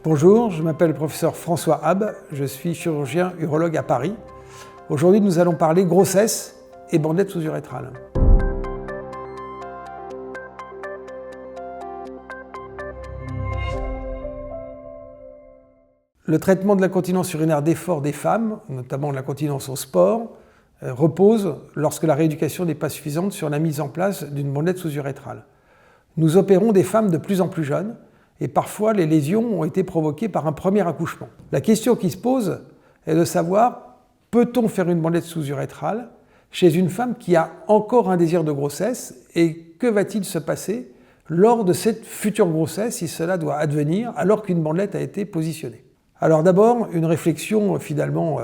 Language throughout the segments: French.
Bonjour, je m'appelle le professeur François Habb, je suis chirurgien urologue à Paris. Aujourd'hui, nous allons parler grossesse et bandelette sous-urétrale. Le traitement de l'incontinence urinaire d'effort des femmes, notamment l'incontinence au sport, repose, lorsque la rééducation n'est pas suffisante, sur la mise en place d'une bandelette sous-urétrale. Nous opérons des femmes de plus en plus jeunes et parfois les lésions ont été provoquées par un premier accouchement. La question qui se pose est de savoir, peut-on faire une bandelette sous-urétrale chez une femme qui a encore un désir de grossesse et que va-t-il se passer lors de cette future grossesse si cela doit advenir alors qu'une bandelette a été positionnée? Alors d'abord, une réflexion finalement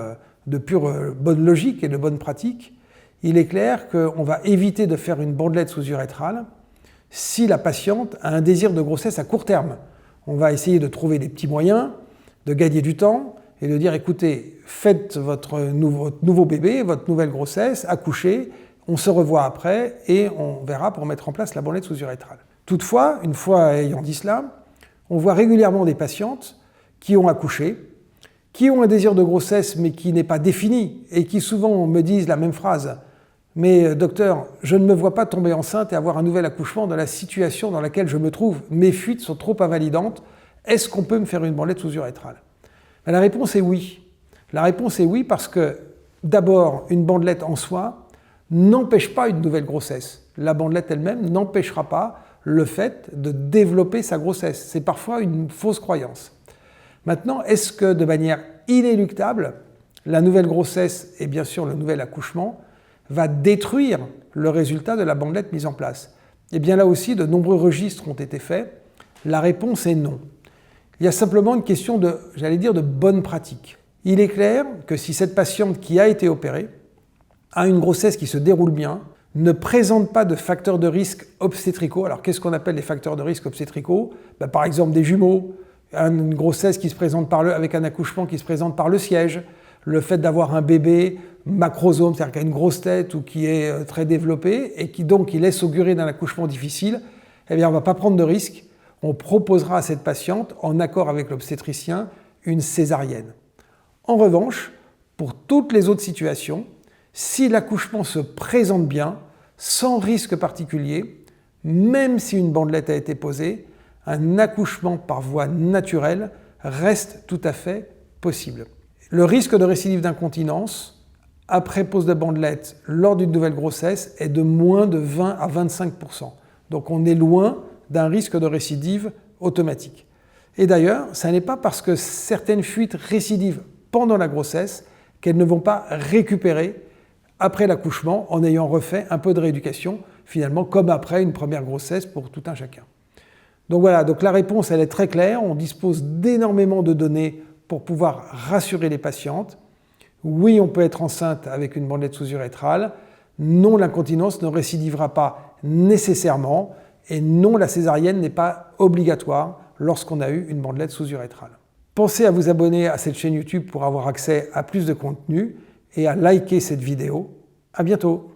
de pure bonne logique et de bonne pratique. Il est clair qu'on va éviter de faire une bandelette sous-urétrale si la patiente a un désir de grossesse à court terme. On va essayer de trouver des petits moyens, de gagner du temps et de dire écoutez, faites votre nouveau bébé, votre nouvelle grossesse, accouchez, on se revoit après et on verra pour mettre en place la bandelette sous-urétrale. Toutefois, une fois ayant dit cela, on voit régulièrement des patientes qui ont accouché, qui ont un désir de grossesse mais qui n'est pas défini et qui souvent me disent la même phrase « Mais docteur, je ne me vois pas tomber enceinte et avoir un nouvel accouchement dans la situation dans laquelle je me trouve. Mes fuites sont trop invalidantes. Est-ce qu'on peut me faire une bandelette sous-urétrale ?» La réponse est oui. La réponse est oui parce que d'abord, une bandelette en soi n'empêche pas une nouvelle grossesse. La bandelette elle-même n'empêchera pas le fait de développer sa grossesse. C'est parfois une fausse croyance. Maintenant, est-ce que de manière inéluctable, la nouvelle grossesse et bien sûr le nouvel accouchement va détruire le résultat de la bandelette mise en place? Eh bien là aussi, de nombreux registres ont été faits. La réponse est non. Il y a simplement une question de, de bonne pratique. Il est clair que si cette patiente qui a été opérée a une grossesse qui se déroule bien, ne présente pas de facteurs de risque obstétricaux. Alors qu'est-ce qu'on appelle les facteurs de risque obstétricaux? Par exemple des jumeaux, une grossesse qui se présente avec un accouchement qui se présente par le siège, le fait d'avoir un bébé macrosome, c'est-à-dire qui a une grosse tête ou qui est très développé et qui laisse augurer d'un accouchement difficile, eh bien on ne va pas prendre de risque. On proposera à cette patiente, en accord avec l'obstétricien, une césarienne. En revanche, pour toutes les autres situations, si l'accouchement se présente bien, sans risque particulier, même si une bandelette a été posée, un accouchement par voie naturelle reste tout à fait possible. Le risque de récidive d'incontinence après pose de bandelette lors d'une nouvelle grossesse est de moins de 20 à 25%. Donc on est loin d'un risque de récidive automatique. Et d'ailleurs, ce n'est pas parce que certaines fuites récidivent pendant la grossesse qu'elles ne vont pas récupérer après l'accouchement en ayant refait un peu de rééducation, finalement comme après une première grossesse pour tout un chacun. Donc voilà, la réponse elle est très claire, on dispose d'énormément de données pour pouvoir rassurer les patientes. Oui, on peut être enceinte avec une bandelette sous-urétrale, non, l'incontinence ne récidivera pas nécessairement, et non, la césarienne n'est pas obligatoire lorsqu'on a eu une bandelette sous-urétrale. Pensez à vous abonner à cette chaîne YouTube pour avoir accès à plus de contenu et à liker cette vidéo. À bientôt.